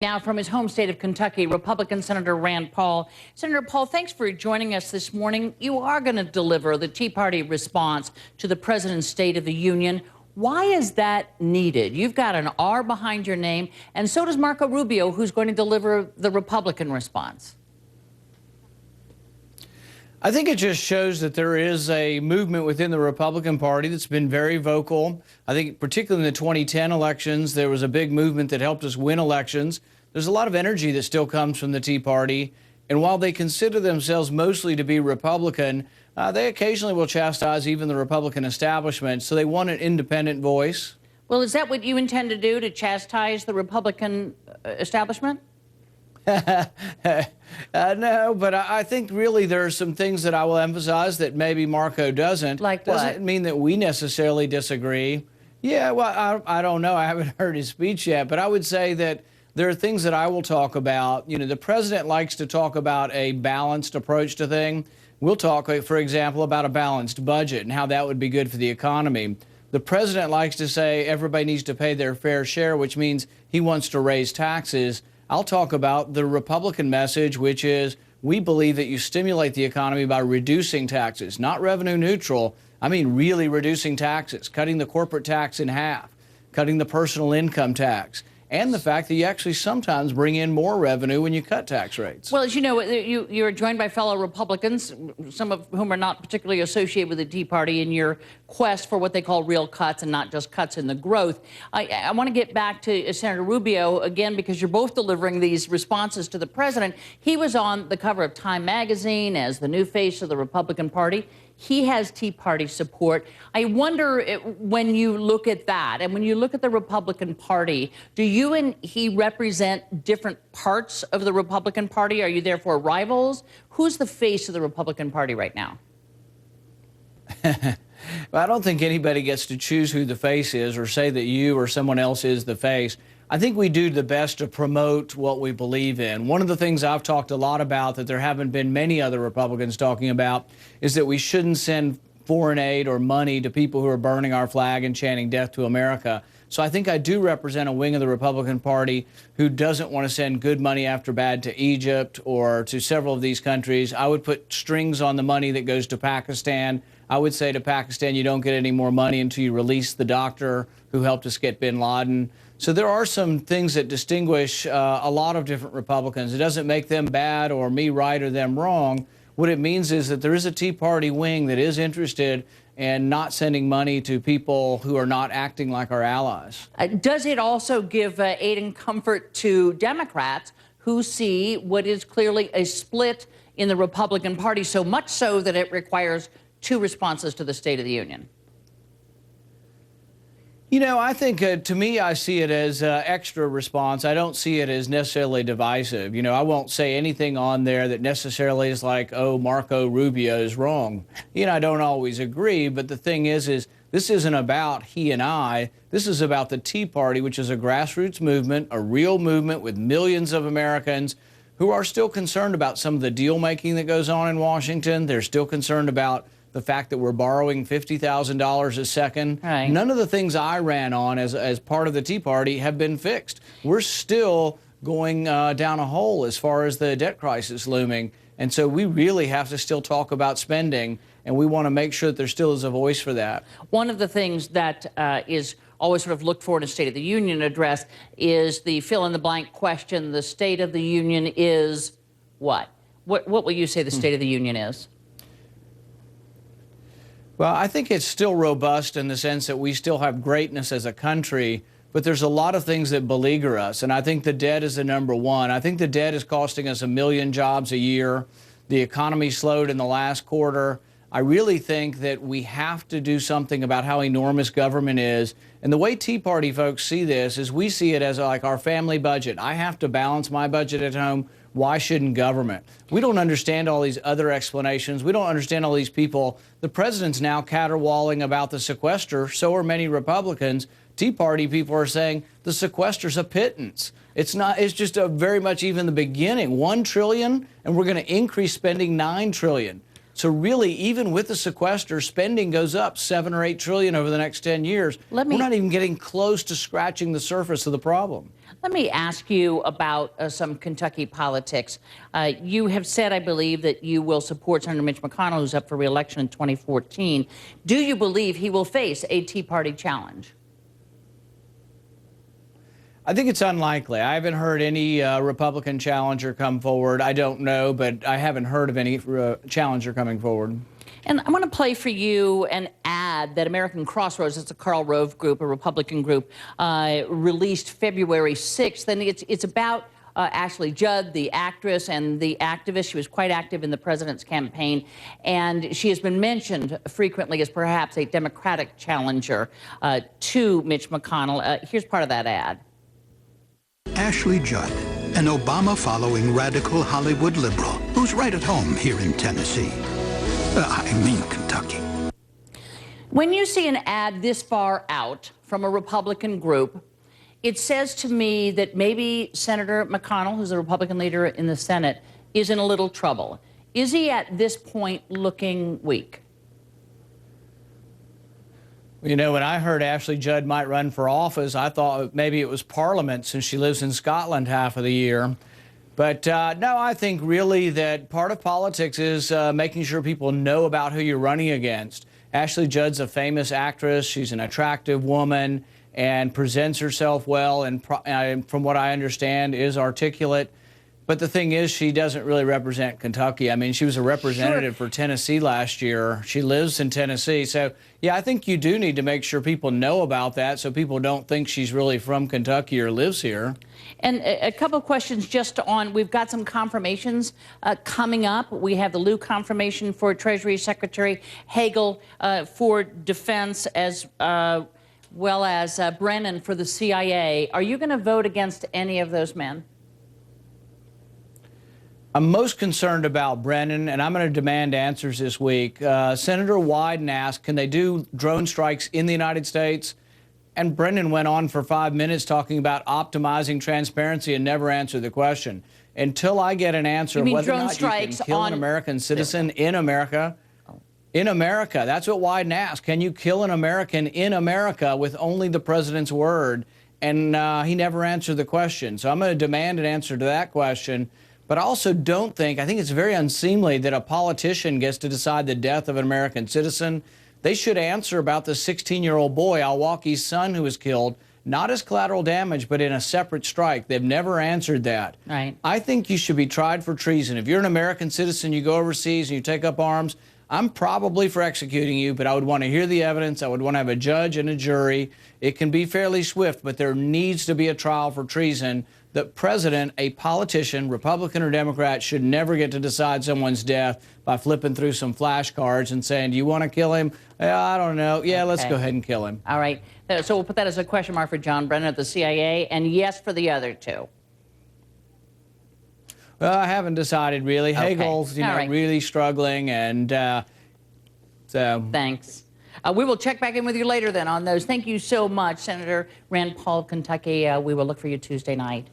Now from his home state of Kentucky, Republican Senator Rand Paul. Senator Paul, thanks for joining us this morning. You are going to deliver the Tea Party response to the President's State of the Union. Why is that needed? You've got an R behind your name, and so does Marco Rubio, who's going to deliver the Republican response. I think it just shows that there is a movement within the Republican Party that's been very vocal. I think particularly in the 2010 elections, there was a big movement that helped us win elections. There's a lot of energy that still comes from the Tea Party. And while they consider themselves mostly to be Republican, they occasionally will chastise even the Republican establishment. So they want an independent voice. Well, is that what you intend to do, to chastise the Republican establishment? No, but I think really there are some things that I will emphasize that maybe Marco doesn't. Like what? Doesn't mean that we necessarily disagree. Yeah, well, I don't know. I haven't heard his speech yet, but I would say that there are things that I will talk about. You know, the president likes to talk about a balanced approach to things. We'll talk, for example, about a balanced budget and how that would be good for the economy. The president likes to say everybody needs to pay their fair share, which means he wants to raise taxes. I'll talk about the Republican message, which is we believe that you stimulate the economy by reducing taxes, not revenue neutral. I mean, really reducing taxes, cutting the corporate tax in half, cutting the personal income tax, and the fact that you actually sometimes bring in more revenue when you cut tax rates. Well, as you know, you're joined by fellow Republicans, some of whom are not particularly associated with the Tea Party, in your quest for what they call real cuts and not just cuts in the growth. I want to get back to Senator Rubio again, because you're both delivering these responses to the president. He was on the cover of Time magazine as the new face of the Republican Party. He has Tea Party support. I wonder, when you look at that and when you look at the Republican Party, do you and he represent different parts of the Republican Party? Are you therefore rivals? Who's the face of the Republican Party right now? Well, I don't think anybody gets to choose who the face is or say that you or someone else is the face. I think we do the best to promote what we believe in. One of the things I've talked a lot about that there haven't been many other Republicans talking about is that we shouldn't send foreign aid or money to people who are burning our flag and chanting death to America. So I think I do represent a wing of the Republican Party who doesn't want to send good money after bad to Egypt or to several of these countries. I would put strings on the money that goes to Pakistan. I would say to Pakistan, you don't get any more money until you release the doctor who helped us get bin Laden. So there are some things that distinguish a lot of different Republicans. It doesn't make them bad or me right or them wrong. What it means is that there is a Tea Party wing that is interested in not sending money to people who are not acting like our allies. Does it also give aid and comfort to Democrats who see what is clearly a split in the Republican Party, so much so that it requires two responses to the State of the Union? You know, I think to me, I see it as extra response. I don't see it as necessarily divisive. You know, I won't say anything on there that necessarily is like, oh, Marco Rubio is wrong. You know, I don't always agree. But the thing is this isn't about he and I. This is about the Tea Party, which is a grassroots movement, a real movement with millions of Americans who are still concerned about some of the deal making that goes on in Washington. They're still concerned about the fact that we're borrowing $50,000 a second. Right. None of the things I ran on as part of the Tea Party have been fixed. We're still going down a hole as far as the debt crisis looming. And so we really have to still talk about spending, and we want to make sure that there still is a voice for that. One of the things that is always sort of looked for in a State of the Union address is the fill-in-the-blank question. The State of the Union is what? What will you say the State of the Union is? Well, I think it's still robust in the sense that we still have greatness as a country, but there's a lot of things that beleaguer us, and I think the debt is the number one. I think the debt is costing us 1 million jobs a year. The economy slowed in the last quarter. I really think that we have to do something about how enormous government is. And the way Tea Party folks see this is we see it as like our family budget. I have to balance my budget at home. Why shouldn't government? We don't understand all these other explanations. We don't understand all these people. The president's now caterwauling about the sequester. So are many Republicans. Tea Party people are saying the sequester's a pittance. It's not. It's just a very much even the beginning. $1 trillion, and we're going to increase spending $9 trillion. So really, even with the sequester, spending goes up 7 or 8 trillion over the next 10 years. We're not even getting close to scratching the surface of the problem. Let me ask you about some Kentucky politics. You have said, I believe, that you will support Senator Mitch McConnell, who's up for re-election in 2014. Do you believe he will face a Tea Party challenge? I think it's unlikely. I haven't heard any Republican challenger come forward. I don't know, but I haven't heard of any challenger coming forward. And I want to play for you an ad that American Crossroads, it's a Karl Rove group, a Republican group, released February 6th. And it's about Ashley Judd, the actress and the activist. She was quite active in the president's campaign. And she has been mentioned frequently as perhaps a Democratic challenger to Mitch McConnell. Here's part of that ad. Ashley Judd, an Obama-following radical Hollywood liberal who's right at home here in Tennessee. I mean Kentucky. When you see an ad this far out from a Republican group, it says to me that maybe Senator McConnell, who's the Republican leader in the Senate, is in a little trouble. Is he at this point looking weak? You know, when I heard Ashley Judd might run for office, I thought maybe it was Parliament, since she lives in Scotland half of the year. But no, I think really that part of politics is making sure people know about who you're running against. Ashley Judd's a famous actress. She's an attractive woman and presents herself well, and from what I understand is articulate. But the thing is, she doesn't really represent Kentucky. I mean, she was a representative for Tennessee last year. She lives in Tennessee. So, yeah, I think you do need to make sure people know about that so people don't think she's really from Kentucky or lives here. And a couple of questions just on, we've got some confirmations coming up. We have the Lieu confirmation for Treasury Secretary Hagel for Defense, as well as Brennan for the CIA. Are you going to vote against any of those men? I'm most concerned about Brennan, and I'm going to demand answers this week. Senator Wyden asked, can they do drone strikes in the United States? And Brennan went on for 5 minutes talking about optimizing transparency and never answered the question. Until I get an answer of whether or not you can kill an American citizen in America. In America, that's what Wyden asked. Can you kill an American in America with only the president's word? And he never answered the question. So I'm going to demand an answer to that question. But I also don't think, I think it's very unseemly that a politician gets to decide the death of an American citizen. They should answer about the 16-year-old boy, Alwaki's son, who was killed, not as collateral damage, but in a separate strike. They've never answered that. Right. I think you should be tried for treason. If you're an American citizen, you go overseas and you take up arms, I'm probably for executing you, but I would want to hear the evidence. I would want to have a judge and a jury. It can be fairly swift, but there needs to be a trial for treason. The president, a politician, Republican or Democrat, should never get to decide someone's death by flipping through some flashcards and saying, do you want to kill him? I don't know. Yeah, let's go ahead and kill him. All right. So we'll put that as a question mark for John Brennan at the CIA, and yes for the other two. Well, I haven't decided, really. Okay. Hagel's, really struggling, and so. Thanks. We will check back in with you later then on those. Thank you so much, Senator Rand Paul of Kentucky. We will look for you Tuesday night.